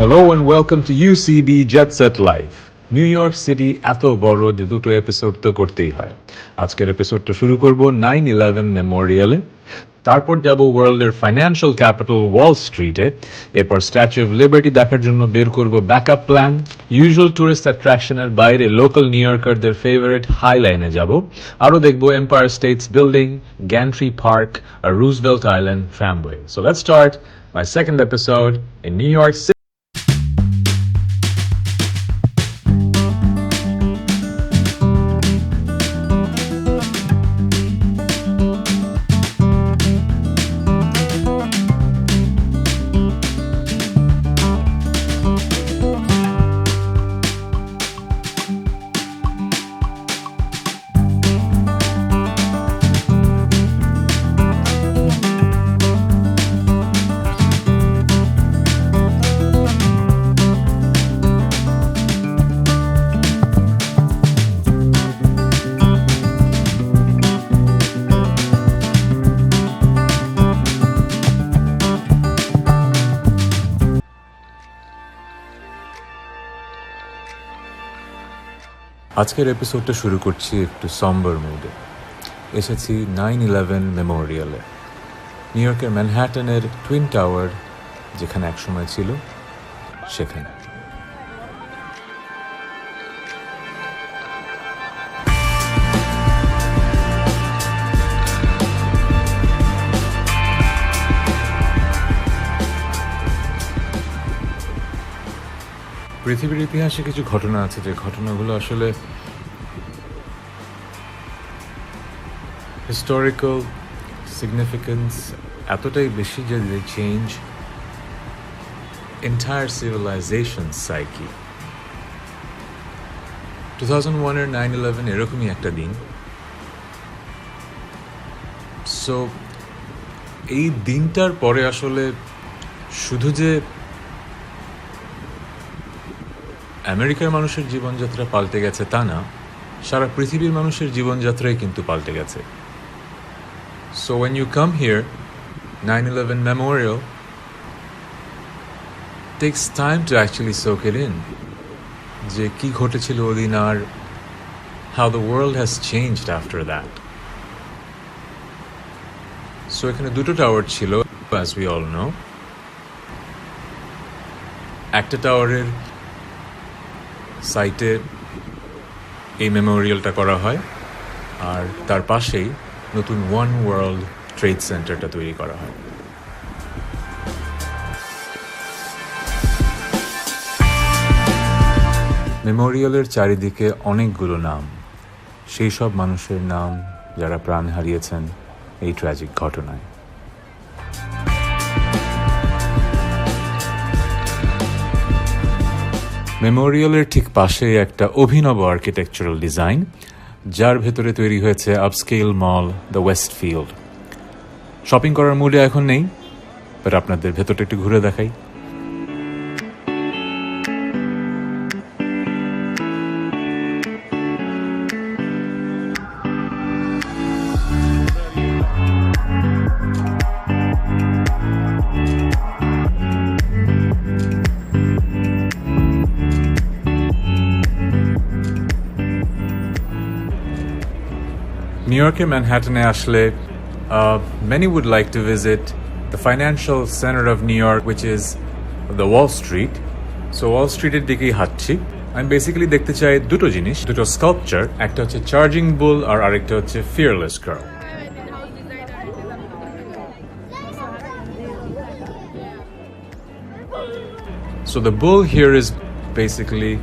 Hello and welcome to UCB Jet Set Live. New York city এত বড় যে দুটো এপিসোড তো করতেই হয়। আজকের এপিসোডটা শুরু করব 9/11 মেমোরিয়ালে, তারপর যাব ওয়ার্ল্ডের ফাইন্যান্সিয়াল ক্যাপিটাল ওয়াল স্ট্রিটে, এরপর স্ট্যাচু অফ লিবার্টি দেখার জন্য বের করব ব্যাকআপ প্ল্যান, ইউজুয়াল টুরিস্ট অ্যাট্রাকশনের বাইরে লোকাল নিউ ইয়র্কারদের ফেভারিট হাই লাইনে যাব, আরও দেখব Empire States Building, Gantry Park আর Roosevelt Island Tramway. So let's start my second episode in New York City. আজকের এপিসোডটা শুরু করছি একটু সম্বার মুডে। এসেছি 9/11 মেমোরিয়ালে, নিউ ইয়র্কের ম্যানহাটনের টুইন টাওয়ার যেখানে একসময় ছিল সেখানে। পৃথিবীর ইতিহাসে কিছু ঘটনা আছে যে ঘটনাগুলো আসলে হিস্টোরিক্যাল সিগনিফিকেন্স এতটাই বেশি যে they change entire civilization psyche. 2001-এর 9/11 এরকমই একটা দিন। সো এই দিনটার পরে আসলে শুধু যে আমেরিকার মানুষের জীবনযাত্রা পাল্টে গেছে তা না, সারা পৃথিবীর মানুষের জীবনযাত্রাই কিন্তু পাল্টে গেছে। So when you come here, 9/11 Memorial takes time to actually soak it in, যে কি ঘটেছিল ওদিন আর how the world has changed after that. So এখানে দুটো টাওয়ার ছিল, as we all know. একটা টাওয়ারের সাইটে এই মেমোরিয়ালটা করা হয়, আর তার পাশেই নতুন ওয়ান ওয়ার্ল্ড ট্রেড সেন্টারটা তৈরি করা হয়। মেমোরিয়ালের চারিদিকে অনেকগুলো নাম, সেই সব মানুষের নাম যারা প্রাণ হারিয়েছেন এই ট্র্যাজিক ঘটনায়। মেমোরিয়ালের ঠিক পাশে একটা অভিনব আর্কিটেকচারাল ডিজাইন, যার ভেতরে তৈরি হয়েছে upscale mall the Westfield. Shopping করার মুডে এখন নেই, বাট আপনাদের ভেতরটা একটু ঘুরে দেখাই। New Yorker Manhattan আসলে many would like to visit the financial center of New York, which is the Wall Street. So Wall Street-এর দিকেই হাঁটছি। আমি বেসিক্যালি দেখতে চাই দুটো জিনিস, দুটো স্কাল্পচার, একটা হচ্ছে চার্জিং বুল আর আরেকটা হচ্ছে fearless girl. So the bull here is basically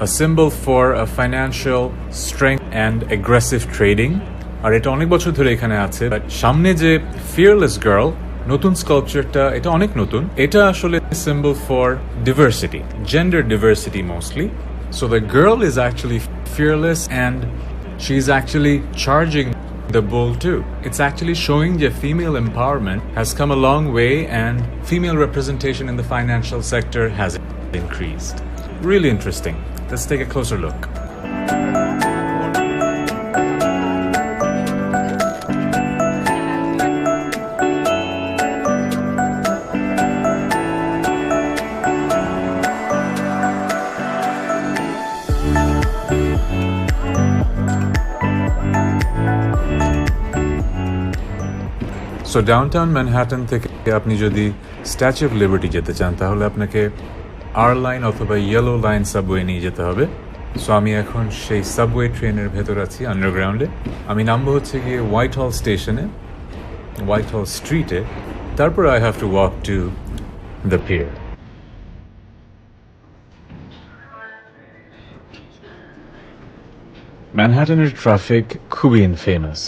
a symbol for a financial strength and aggressive trading. আর এটা অনেক বছর ধরে এখানে আছে। সামনে যে ফিয়ারলেস গার্ল নতুন স্কাল্পচারটা, এটা অনেক নতুন। এটা আসলে symbol for ডিভার্সিটি, gender ডিভার্সিটি mostly. So the girl is actually fearless and she is actually charging the bull too. It's actually showing that female empowerment has come a long way and female representation in the financial sector has increased. Really interesting. Let's take a closer look. So downtown Manhattan থেকে আপনি যদি statue of liberty যেতে চান তাহলে আপনাকে আর line অথবা yellow line subway নিয়ে যেতে হবে। সো আমি এখন সেই সাবওয়ে ট্রেনের ভেতর আছি আন্ডারগ্রাউন্ডে। আমি নামবো হচ্ছে গিয়ে হোয়াইট হল স্টেশনে, হোয়াইট হল স্ট্রিটে, তারপর I have to walk to the pier. ম্যানহাটনের ট্রাফিক খুবই ইনফেমাস।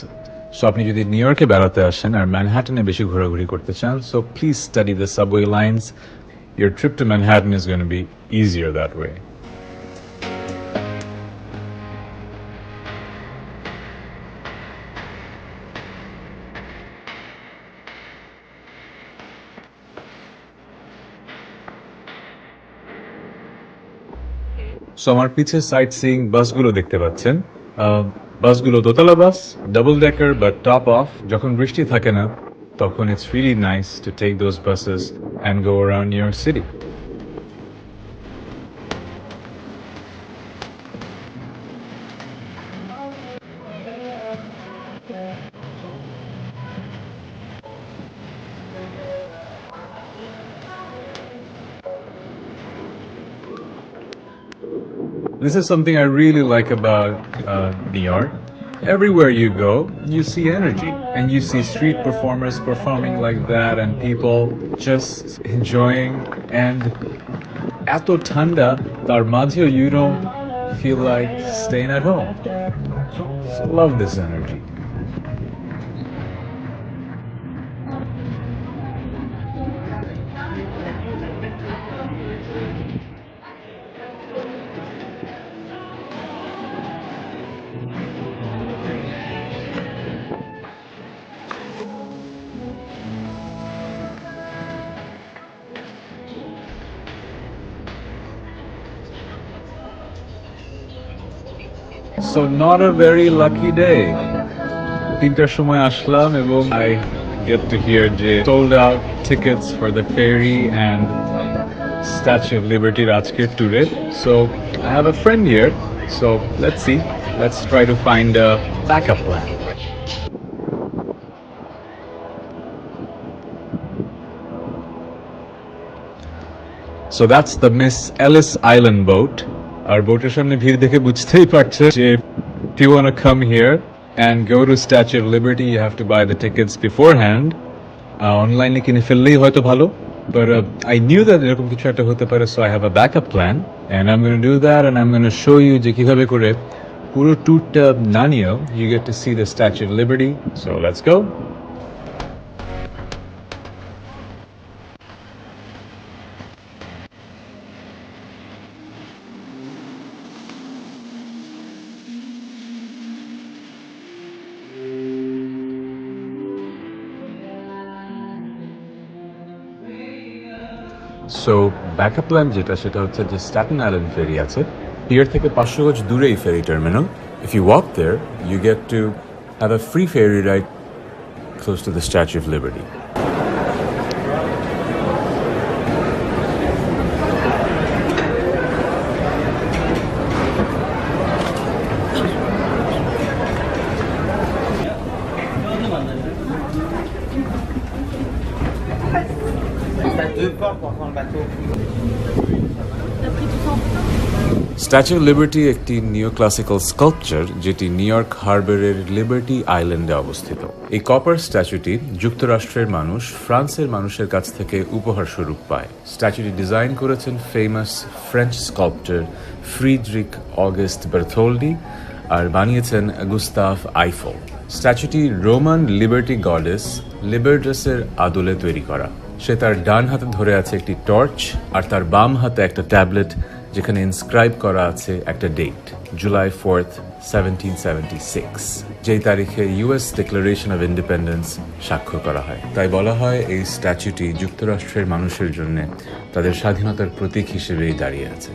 সো আপনি যদি নিউ ইয়র্কে বেড়াতে আসেন আর ম্যানহাটনে বেশি ঘোরাঘুরি করতে চান, so please study the subway lines. Your trip to Manhattan is going to be easier that way. So আমার পিছে সাইট সিইং বাসগুলো দেখতে পাচ্ছেন। বাসগুলো দোতলা বাস, ডাবল ডেকার বা টপ অফ। যখন বৃষ্টি থাকে না তখন it's really nice to take those buses and go around New York City. This is something I really like about New York. Everywhere you go, you see energy and you see street performers performing like that and people just enjoying. And eto thanda tar majheo you don't feel like staying at home. So love this energy. So not a very lucky day. তিনটার সময় আসলাম এবং I get to hear যে sold out tickets for the ferry and Statue of Liberty আজকের ট্যুরে. So I have a friend here. So let's see. Let's try to find a backup plan. So that's the Miss Ellis Island boat. আর বোটের সামনে ভিড় দেখে বুঝতেই পারছে যে if you want to come here and go to Statue of Liberty you have to buy the tickets beforehand. Online কিনে ফেললেই হয়তো ভালো, but I knew that এরকম কিছু একটা হতে পারে, so I have a backup plan and I'm going to do that and I'm going to show you যে কিভাবে করে পুরো ট্যুরটা না নিয়েও you get to see the Statue of Liberty. So let's go. So backup plan যেটা সেটা হচ্ছে যে স্ট্যাটেন আইল্যান্ড ফেরি আছে, পিয়ার থেকে 500 গজ দূরে এই ferry terminal. If you walk there you get to have a free ferry ride close to the Statue of Liberty. Statue of Liberty একটি নিও ক্লাসিক্যাল স্কাল্পচার যেটি নিউ ইয়র্ক হারবারের Liberty আইল্যান্ডে অবস্থিত। এই কপার স্ট্যাচুটি যুক্তরাষ্ট্রের মানুষ ফ্রান্সের মানুষের কাছ থেকে উপহার স্বরূপ পায়। স্ট্যাচুটি ডিজাইন করেছেন famous French sculpture Frederic Auguste Bartholdi আর বানিয়েছেন গুস্তাভ আইফেল। স্ট্যাচুটি রোমান লিবার্টি গডেস লিবার্টাসের আদলে তৈরি করা। সে তার ডান হাতে ধরে আছে একটি টর্চ আর তার বাম হাতে একটা ট্যাবলেট যেখানে ইনস্ক্রাইব করা আছে একটা ডেট, জুলাই 4th, 1776, যেই তারিখে ইউএস ডিক্লারেশন অফ ইন্ডিপেন্ডেন্স স্বাক্ষর করা হয়। তাই বলা হয় এই স্ট্যাচুটি যুক্তরাষ্ট্রের মানুষের জন্য তাদের স্বাধীনতার প্রতীক হিসেবেই দাঁড়িয়ে আছে।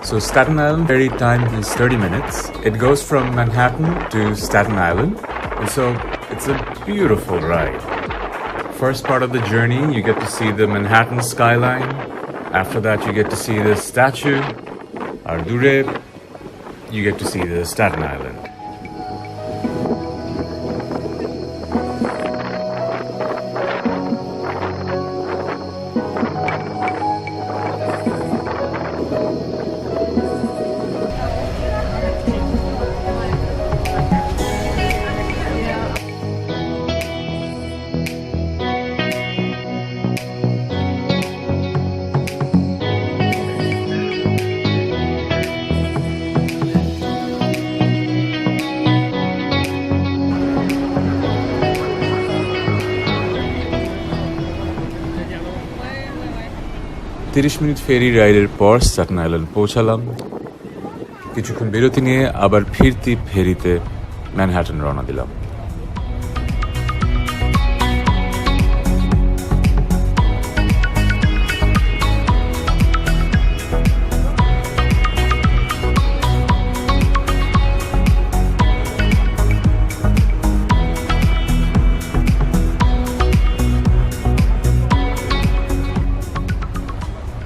So Staten Island ferry time is 30 minutes. It goes from Manhattan to Staten Island. And so it's a beautiful ride. First part of the journey, you get to see the Manhattan skyline. After that, you get to see the statue, Ardure. You get to see the Staten Island. Minute ferry রাইডের পর Staten island পৌঁছালাম। কিছুক্ষণ বিরতি নিয়ে আবার ফিরতি ফেরিতে Manhattan রওনা দিলাম।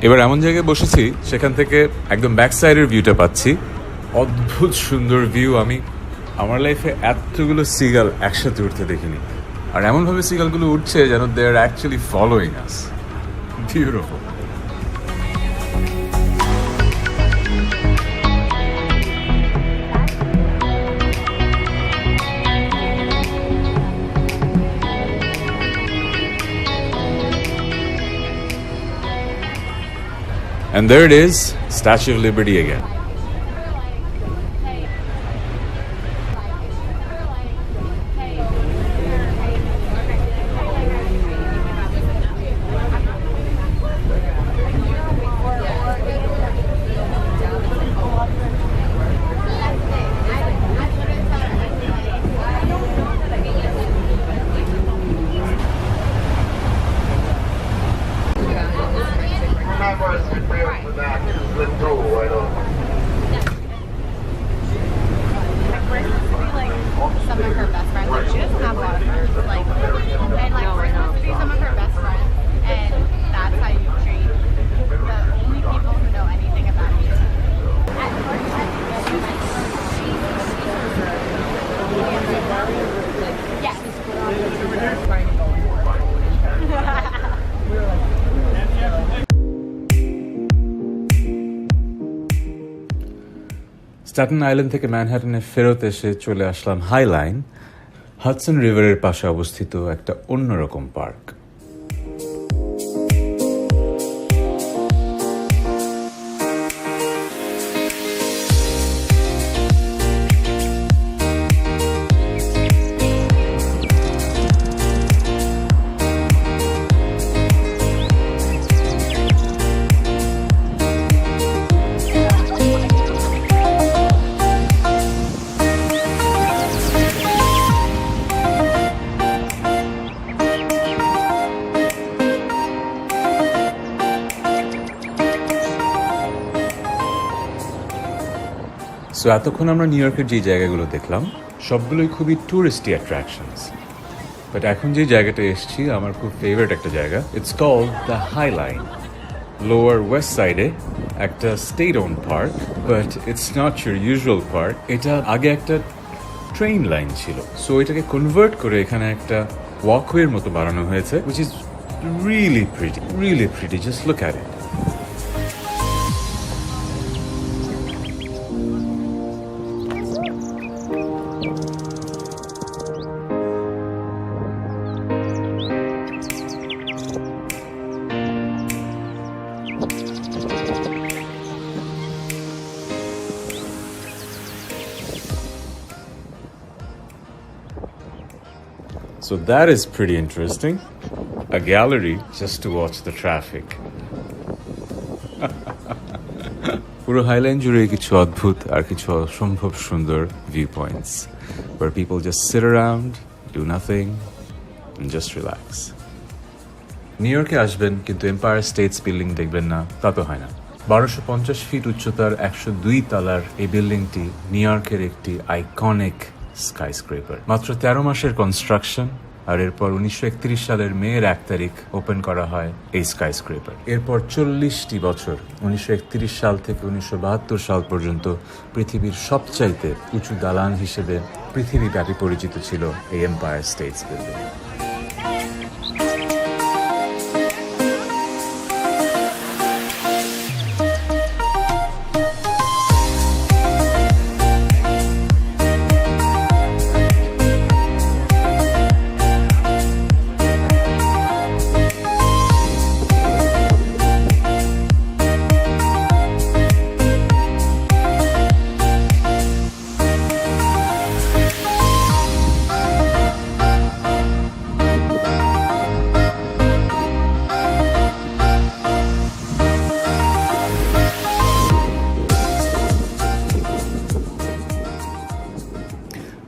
এবার এমন জায়গায় বসেছি সেখান থেকে একদম ব্যাক সাইডের ভিউটা পাচ্ছি। অদ্ভুত সুন্দর ভিউ। আমি আমার লাইফে এতগুলো সিগাল একসাথে উঠতে দেখিনি, আর এমনভাবে সিগালগুলো উঠছে যেন they are actually following us. Beautiful. And there it is, Statue of Liberty again. Some of her best friends. Like, she doesn't have a lot of friends. Like, and like we're supposed to be some of her best friends, and that's how you treat the only people who know anything about you. Yes. Staten island থেকে ম্যানহাটনে ফেরত এসে চলে আসলাম Highline, Hudson রিভারের পাশে অবস্থিত একটা অন্যরকম park. So এতক্ষণ আমরা নিউ ইয়র্কের যে জায়গাগুলো দেখলাম সবগুলোই খুবই ট্যুরিস্টি অ্যাট্রাকশনস, বাট এখন যে জায়গাটা এসেছি আমার খুব ফেভারিট একটা জায়গা। It's called the High Line. Lower West সাইডে একটা state own park, but it's not your usual park. এটা আগে একটা ট্রেন লাইন ছিল, সো এটাকে কনভার্ট করে এখানে একটা ওয়াকওয়ের মতো বানানো হয়েছে, which is really pretty. Just look at it. So that is pretty interesting. A gallery just to watch the traffic. পুরো হাইলাইন জুড়ে কিছু অদ্ভুত আর কিছু অসম্ভব সুন্দর view points where people just sit around, do nothing and just relax. New ইয়র্কে আসবেন কিন্তু এম্পায়ার স্টেটস বিল্ডিং দেখবেন না তা তো হয় না। 1250 ফিট উচ্চতার 102 তলার এই বিল্ডিংটি নিউ ইয়র্কের একটি আইকনিক স্কাইস্ক্রেপার। মাত্র 13 মাসের কনস্ট্রাকশন, আর এরপর 1931 সালের মের 1 তারিখ ওপেন করা হয় এই স্কাইস্ক্রেপার। এরপর 40টি বছর 1931 সাল থেকে 1972 সাল পর্যন্ত পৃথিবীর সবচাইতে উঁচু দালান হিসেবে পৃথিবীব্যাপী পরিচিত ছিল এই এম্পায়ার স্টেটস বিল্ডিং।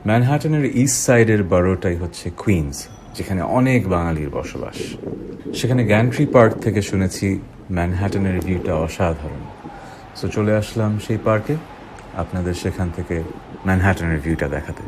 ম্যানহাটনের ইস্ট সাইডের বড়োটাই হচ্ছে কুইন্স, যেখানে অনেক বাঙালির বসবাস। সেখানে গ্যান্ট্রি পার্ক থেকে শুনেছি ম্যানহাটনের ভিউটা অসাধারণ। সো চলে আসলাম সেই পার্কে আপনাদের সেখান থেকে ম্যানহাটনের ভিউটা দেখাতে।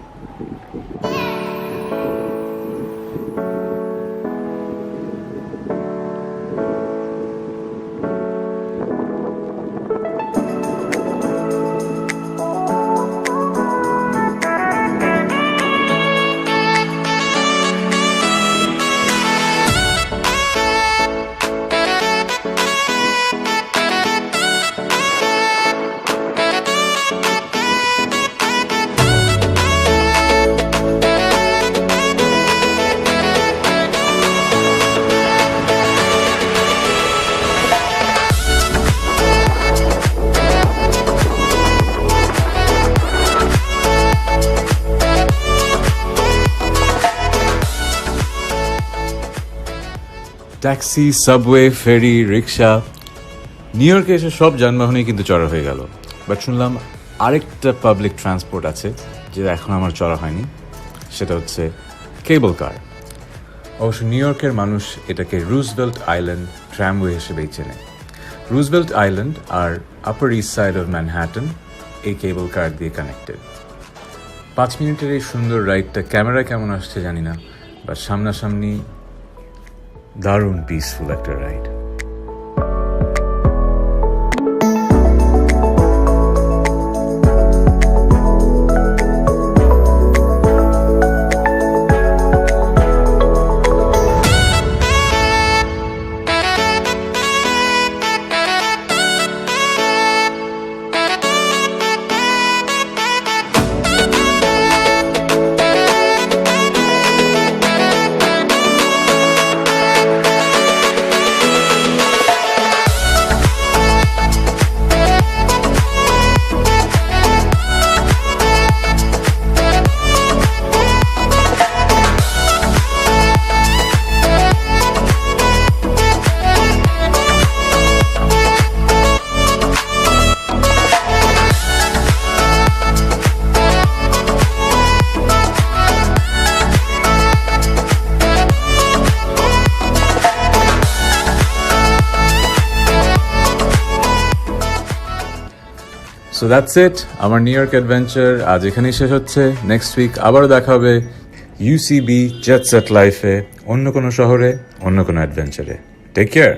ট্যাক্সি, সাবওয়ে, ফেরি, রিক্সা, নিউ ইয়র্কে এসে সব যানবাহনই কিন্তু চড়া হয়ে গেল। বাট শুনলাম আরেকটা পাবলিক ট্রান্সপোর্ট আছে যেটা এখন আমার চড়া হয়নি, সেটা হচ্ছে কেবল কার। অবশ্য নিউ ইয়র্কের মানুষ এটাকে রুজভেল্ট আইল্যান্ড ট্রামওয়ে হিসেবেই চেনে। রুজভেল্ট আইল্যান্ড আর Upper East Side of Manhattan এই কেবল কার দিয়ে কানেক্টেড। 5 মিনিটের এই সুন্দর রাইডটা ক্যামেরায় কেমন আসছে জানি না, বাট সামনাসামনি দারুণ পিসফুল একটা রাইড। সো দ্যাটস ইট, আমার নিউ ইয়র্ক অ্যাডভেঞ্চার আজ এখানেই শেষ হচ্ছে। নেক্সট উইক আবারও দেখা হবে UCB জেট সেট লাইফে, অন্য কোনো শহরে, অন্য কোনো অ্যাডভেঞ্চারে। Take care.